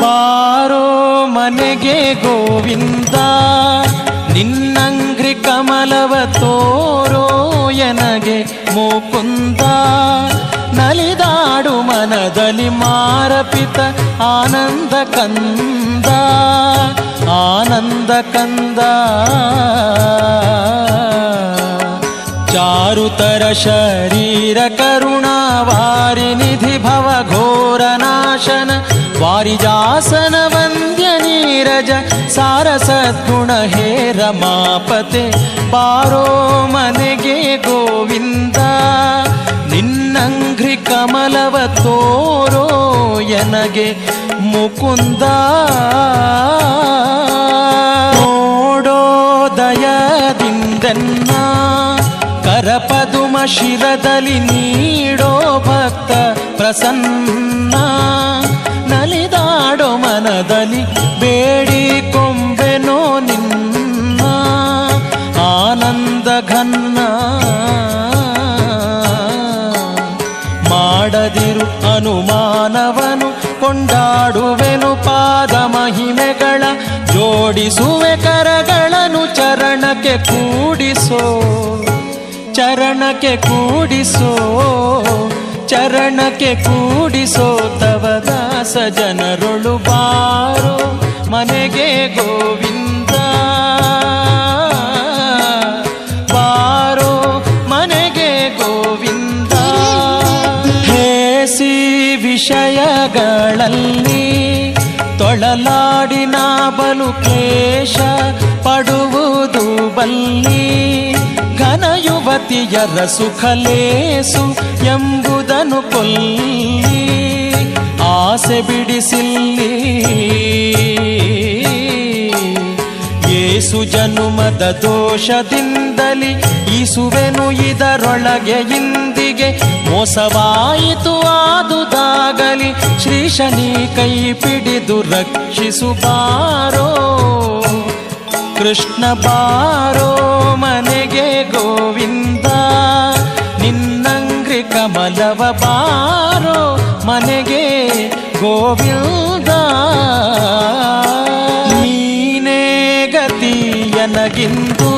ಬಾರೋ ಮನೆಗೆ ಗೋವಿಂದ, ನಿನ್ನಂಗ್ರಿ ಕಮಲವ ತೋರೋ ಎನಗೆ ಮುಕುಂದ. ನಲಿದಾಡು ಮನದಲ್ಲಿ ಮಾರಪಿತ ಆನಂದ ಕಂದ, ಆನಂದ ಕಂದ. ಚಾರುತರ ಶರೀರ ಕರುಣಾವಾರಿ ನಿಧಿ ಭವ ಘೋರ ನಾಶನ, ವಾರಿಜಾಸನ ವಂದ್ಯ ನೀರಜ ಸಾರ ಸದ್ಗುಣ ಹೇ ರಮಾಪತೆ. ಬಾರೋ ಮನೆಗೆ ಗೋವಿಂದ, ನಿನ್ನಂಘ್ರಿ ಕಮಲವ ತೋರೋ ಎನಗೆ ಮುಕುಂದ. ನೋಡೋ ದಯದಿಂದೆನ್ನ ಕರಪದುಮ ಶಿರದಲ್ಲಿ ನೀಡೋ ಭಕ್ತ ಪ್ರಸನ್ನ. ನಲಿದಾಡೋ ಮನದಲ್ಲಿ ಬೇಡಿ ಕೊಂಬೆನೋ ನಿನ್ನ ಆನಂದ ಘನ್ನ. ಮಾಡದಿರು ಅನುಮಾನವನು ಕೊಂಡಾಡುವೆನು ಪಾದ ಮಹಿಮೆಗಳ, ಜೋಡಿಸುವೆ ಕರಗಳನ್ನು ಚರಣಕ್ಕೆ ಕೂಡಿಸೋ, ಚರಣಕ್ಕೆ ಕೂಡಿಸೋ, ಚರಣಕ್ಕೆ ಕೂಡಿಸೋ. ತವ ದಾಸ ಜನರೊಳು ಬಾರೋ ಮನೆಗೆ ಗೋವಿಂದ, ಬಾರೋ ಮನೆಗೆ ಗೋವಿಂದ. ಹೇಸಿ ವಿಷಯಗಳಲ್ಲಿ ತೊಳಲಾಡಿನ ಬಲು ಕ್ಲೇಶ ಪಡುವುದು ಬಲ್ಲಿ, ಘನ ಯುವತಿಯರ ಸುಖಲೇಸು ಎಂಬುದನ್ನು ಕೊಲ್ಲಿ. ಆಸೆ ಬಿಡಿಸಿಲ್ಲಿ ಏಸು ಜನುಮದ ದೋಷದಿಂದಲಿ ಈಸುವೆನು ಇದರೊಳಗೆ ಇಂದಿಗೆ. ಮೋಸವಾಯಿತು ಆದುದಾಗಲಿ ಶ್ರೀಶನಿ ಕೈ ಪಿಡಿದು ರಕ್ಷಿಸು ಬಾರೋ ಕೃಷ್ಣ. ಬಾರೋ ಮನೆಗೆ ಗೋವಿಂದ, ನಿನ್ನಂಗ್ರಿ ಕಮಲವ ಬಾರೋ ಮನೆಗೆ ಗೋವಿಂದ. ನೀನೇ ಗತಿಯನಗಿಂದು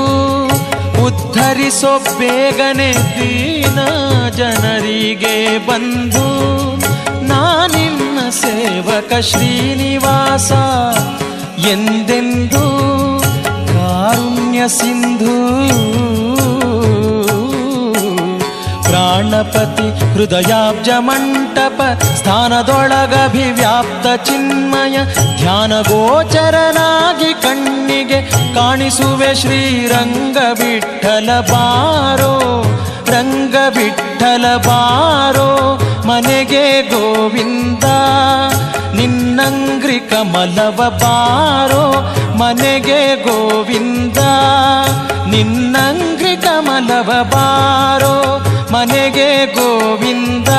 ಉದ್ಧರಿಸೋ ಬೇಗನೆ ದೀನ ಜನರಿಗೆ ಬಂದು. ನಾನಿನ್ನ ಸೇವಕ ಶ್ರೀನಿವಾಸ ಎಂದೆಂದು ಕಾರುಣ್ಯ ಸಿಂಧು. ಪ್ರಾಣಪತಿ ಹೃದಯಾಬ್ಜ ಮಂಟಪ ಸ್ಥಾನದೊಳಗಭಿವ್ಯಾಪ್ತ ಚಿನ್ಮಯ, ಧ್ಯಾನ ಗೋಚರನಾಗಿ ಕಣ್ಣಿಗೆ ಕಾಣಿಸುವೆ ಶ್ರೀರಂಗ ವಿಠಲ. ಬಾರೋ ರಂಗ ವಿಠಲ ಬಾರೋ ಮನೆಗೆ ಗೋವಿಂದ, ನಿನ್ನಂಗ್ರಿ ಕಮಲವ ಬಾರೋ ಮನೆಗೆ ಗೋವಿಂದ, ನಿನ್ನಂಗ್ರಿ ಕಮಲವ ಬಾರೋ ಮನೆಗೆ ಗೋವಿಂದ.